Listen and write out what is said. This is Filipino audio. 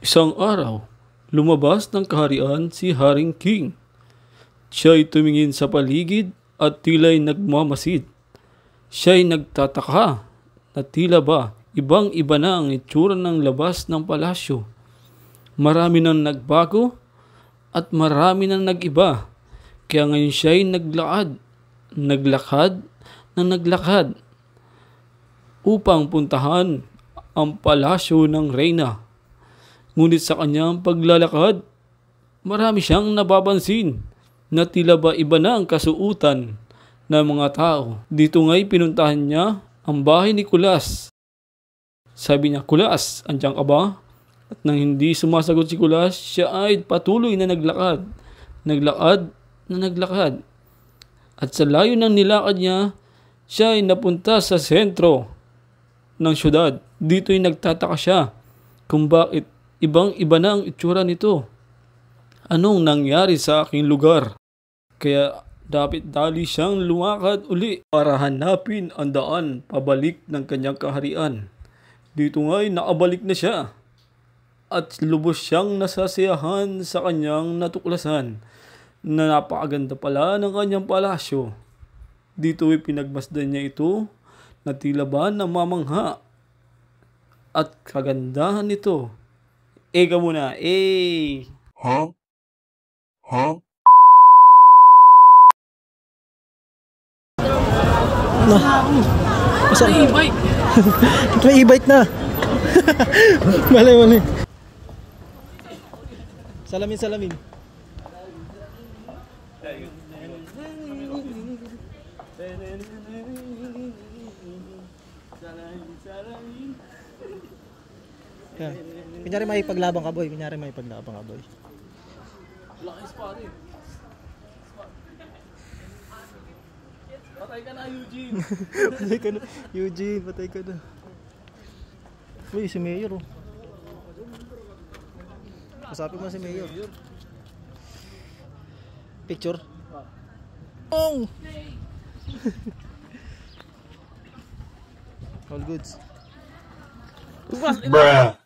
Isang araw, lumabas ng kaharian si Haring King. Siya'y tumingin sa paligid at tila'y nagmamasid. Siya'y nagtataka na tila ba ibang-iba na ang itsura ng labas ng palasyo. Marami nang nagbago at marami nang nag-iba. Kaya ngayon siya'y naglakad upang puntahan ang palasyo ng reyna. Ngunit sa kanyang paglalakad, marami siyang napapansin na tila ba iba na ang kasuutan ng mga tao. Dito nga'y pinuntahan niya ang bahay ni Kulas. Sabi niya, "Kulas, andiyan ka ba?" At nang hindi sumasagot si Kulas, siya ay patuloy na naglakad. At sa layo ng nilakad niya, siya ay napunta sa sentro ng syudad. Dito'y nagtataka siya kung bakit ibang-iba na ang itsura nito. Anong nangyari sa aking lugar? Kaya dapat dali siyang lumakad uli para hanapin ang daan pabalik ng kanyang kaharian. Dito nga'y nakabalik na siya at lubos siyang nasasiyahan sa kanyang natuklasan na napakaganda pala ng kanyang palasyo. Dito'y pinagmasdan niya ito na tila ba namamangha at kagandahan nito. Eka muna, Huh? May e-bike! May e-bike na. Malay. Salamin. Yeah. Kunyari may paglabang ka, boy. Lakas pa rin. Patay ka na, Eugene! Patay ka na. Uy, si Mayor, oh. Usapin mo si Mayor. Picture? Oh! All goods. Bruh.